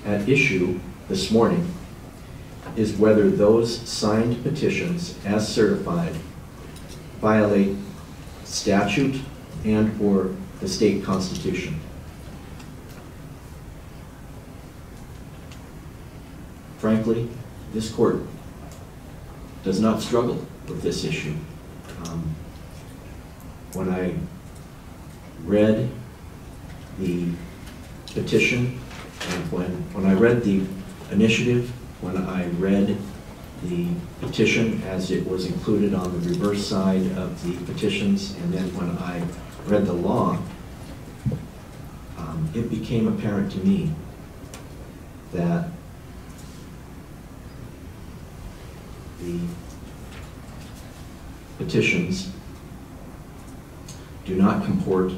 at issue this morning is whether those signed petitions as certified violate statute and/or the state constitution. Frankly, this court does not struggle with this issue. When I read the petition, and when I read the initiative, when I read the petition as it was included on the reverse side of the petitions, and then when I read the law, it became apparent to me that the petitions do not comport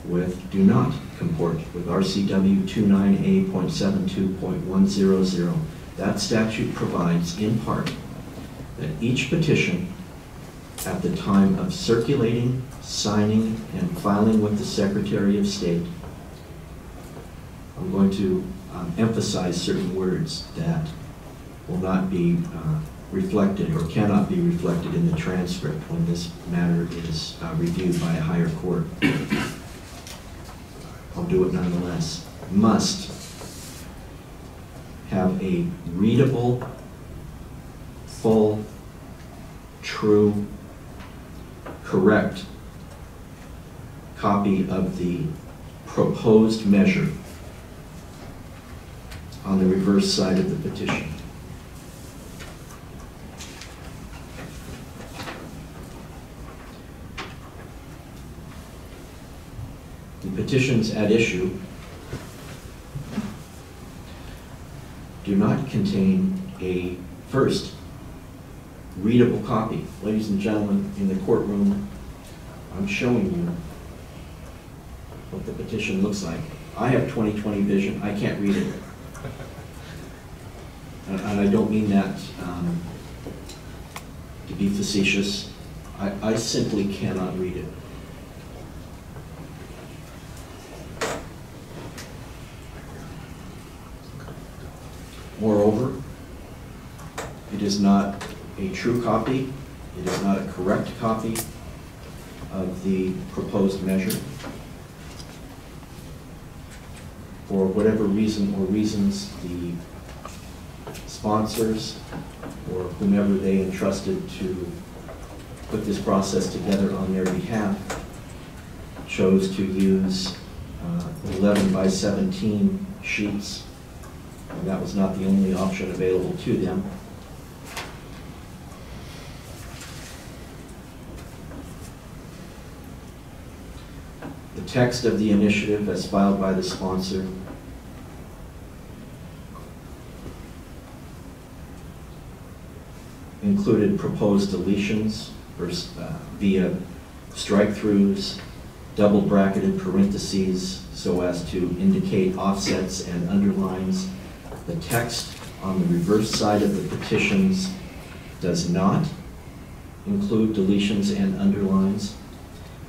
with RCW 29A.72.100. That statute provides in part that each petition at the time of circulating, signing, and filing with the Secretary of State, I'm going to emphasize certain words that will not be reflected or cannot be reflected in the transcript when this matter is reviewed by a higher court. I'll do it nonetheless. Must have a readable, full, true, correct copy of the proposed measure on the reverse side of the petition. The petitions at issue do not contain a first readable copy. Ladies and gentlemen, in the courtroom, I'm showing you what the petition looks like. I have 20/20 vision. I can't read it. And I don't mean that to be facetious. I simply cannot read it. Moreover, it is not a true copy. It is not a correct copy of the proposed measure. For whatever reason or reasons, the sponsors or whomever they entrusted to put this process together on their behalf chose to use 11 by 17 sheets. And that was not the only option available to them. The text of the initiative as filed by the sponsor included proposed deletions via strike-throughs, double bracketed parentheses so as to indicate offsets and underlines. The text on the reverse side of the petitions does not include deletions and underlines.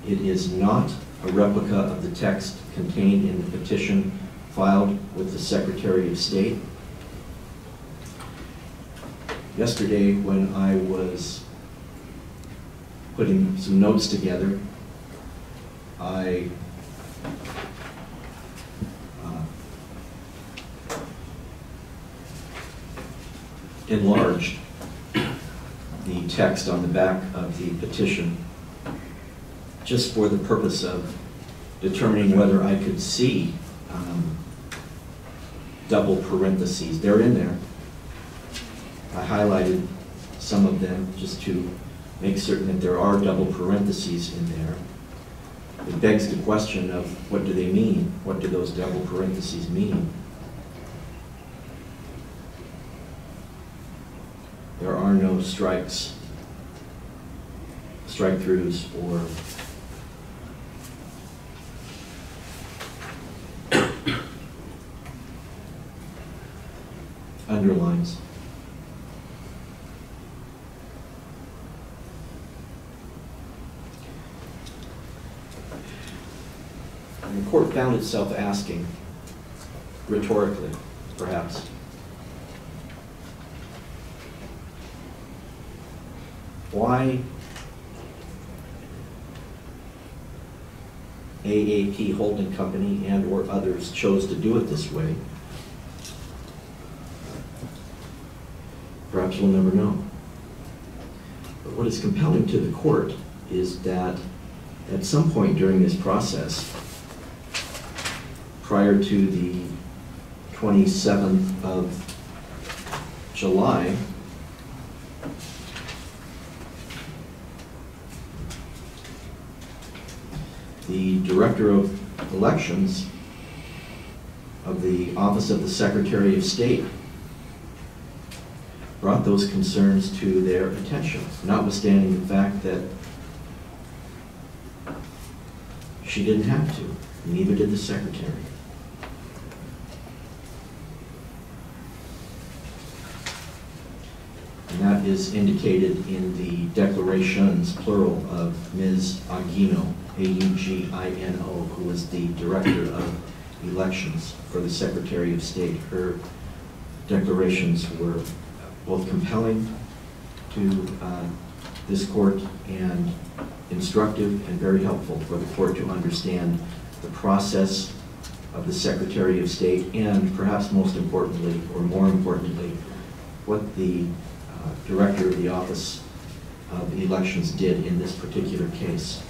It is not a replica of the text contained in the petition filed with the Secretary of State. Yesterday, when I was putting some notes together, I enlarged the text on the back of the petition just for the purpose of determining whether I could see double parentheses. They're in there. I highlighted some of them just to make certain that there are double parentheses in there. It begs the question of what do they mean? What do those double parentheses mean? There are no strikes, strike-throughs, or underlines. And the court found itself asking, rhetorically, perhaps. Why AAP Holding Company and/or others chose to do it this way, perhaps we'll never know. But what is compelling to the court is that at some point during this process, prior to the 27th of July, the Director of Elections of the Office of the Secretary of State brought those concerns to their attention, notwithstanding the fact that she didn't have to, neither did the Secretary. And that is indicated in the declarations, plural, of Ms. Augino, A-U-G-I-N-O, who was the Director of Elections for the Secretary of State. Her declarations were both compelling to this court and instructive and very helpful for the court to understand the process of the Secretary of State and perhaps most importantly, or more importantly, what the Director of the Office of Elections did in this particular case.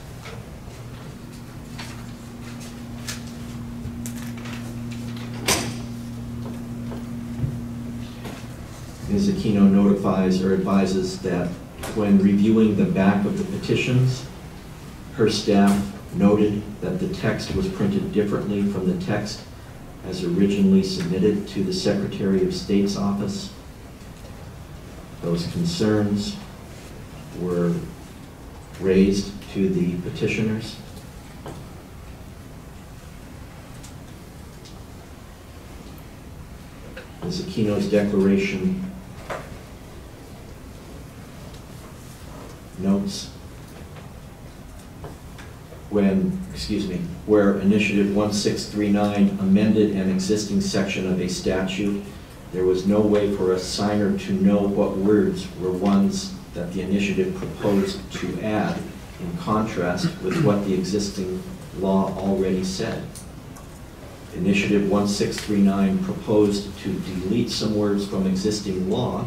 Ms. Aquino notifies or advises that when reviewing the back of the petitions, her staff noted that the text was printed differently from the text as originally submitted to the Secretary of State's office. Those concerns were raised to the petitioners. Ms. Aquino's declaration notes where Initiative 1639 amended an existing section of a statute, there was no way for a signer to know what words were ones that the initiative proposed to add, in contrast with what the existing law already said. Initiative 1639 proposed to delete some words from existing law,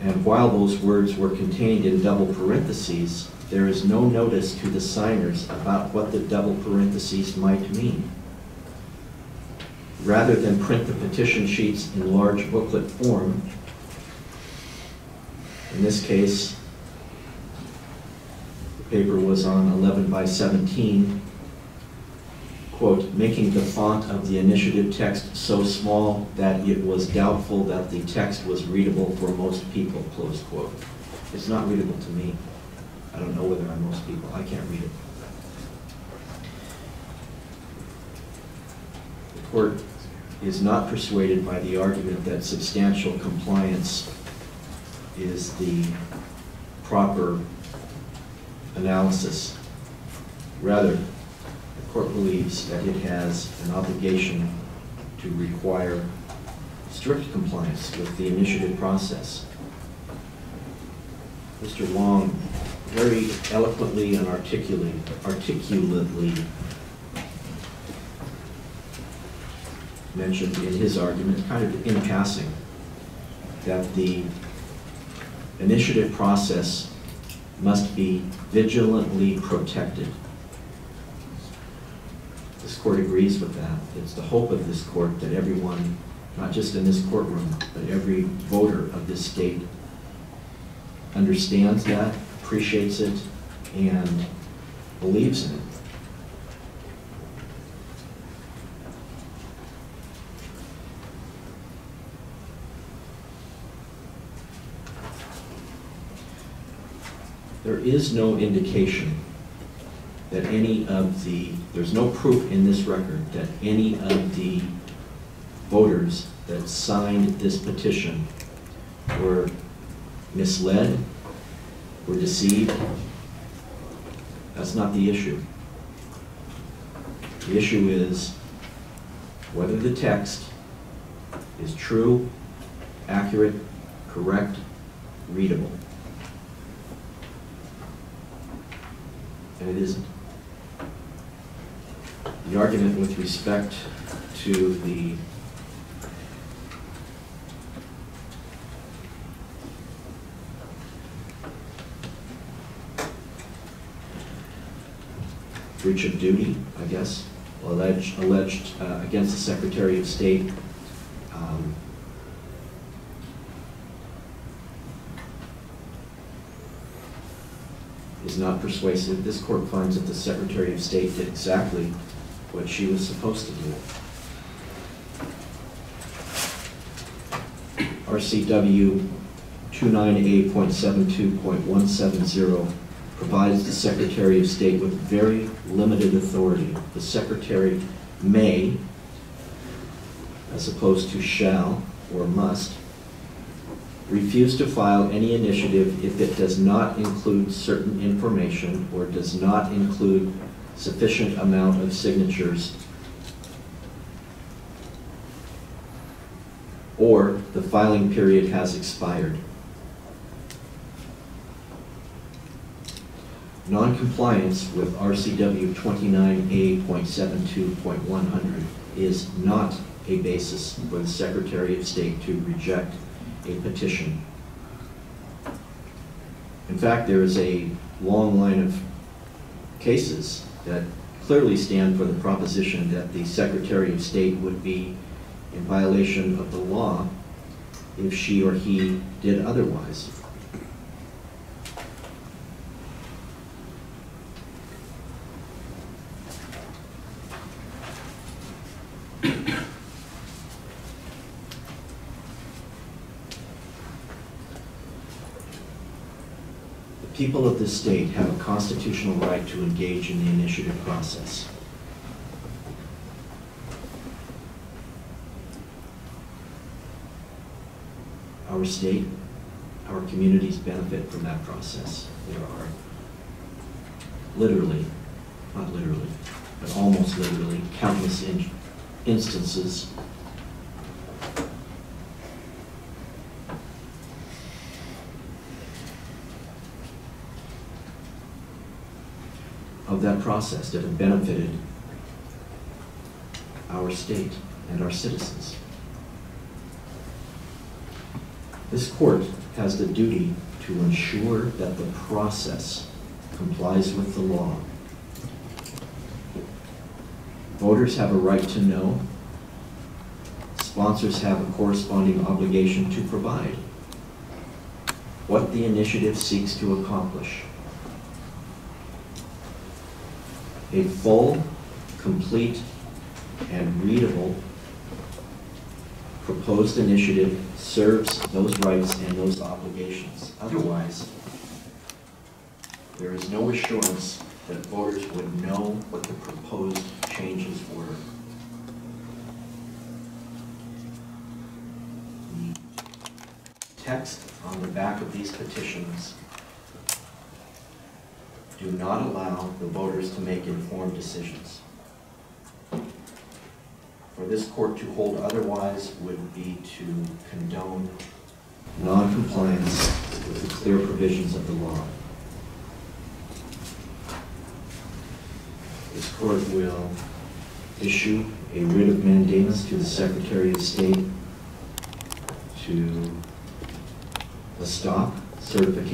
and while those words were contained in double parentheses, there is no notice to the signers about what the double parentheses might mean. Rather than print the petition sheets in large booklet form, in this case, the paper was on 11 by 17, quote, making the font of the initiative text so small that it was doubtful that the text was readable for most people, close quote. It's not readable to me. I don't know whether I'm most people. I can't read it. The court is not persuaded by the argument that substantial compliance is the proper analysis. Rather, the court believes that it has an obligation to require strict compliance with the initiative process. Mr. Long very eloquently and articulately mentioned in his argument, kind of in passing, that the initiative process must be vigilantly protected. This court agrees with that. It's the hope of this court that everyone, not just in this courtroom, but every voter of this state understands that, appreciates it, and believes in it. There is no indication that there's no proof in this record that any of the voters that signed this petition were misled, were deceived. That's not the issue. The issue is whether the text is true, accurate, correct, readable. And it isn't. The argument with respect to the breach of duty, I guess, alleged against the Secretary of State is not persuasive. This court finds that the Secretary of State did exactly what she was supposed to do. RCW 29A.72.170 provides the Secretary of State with very limited authority. The Secretary may, as opposed to shall or must, refuse to file any initiative if it does not include certain information or does not include sufficient amount of signatures, or the filing period has expired. Non-compliance with RCW 29A.72.100 is not a basis for the Secretary of State to reject a petition. In fact, there is a long line of cases that clearly stand for the proposition that the Secretary of State would be in violation of the law if she or he did otherwise. People of this state have a constitutional right to engage in the initiative process. Our state, our communities benefit from that process. There are literally, not literally, but almost literally, countless instances of that process that have benefited our state and our citizens. This court has the duty to ensure that the process complies with the law. Voters have a right to know. Sponsors have a corresponding obligation to provide what the initiative seeks to accomplish. A full, complete, and readable proposed initiative serves those rights and those obligations. Otherwise, there is no assurance that voters would know what the proposed changes were. The text on the back of these petitions do not allow the voters to make informed decisions. For this court to hold otherwise would be to condone non-compliance with the clear provisions of the law. This court will issue a writ of mandamus to the Secretary of State to stop certification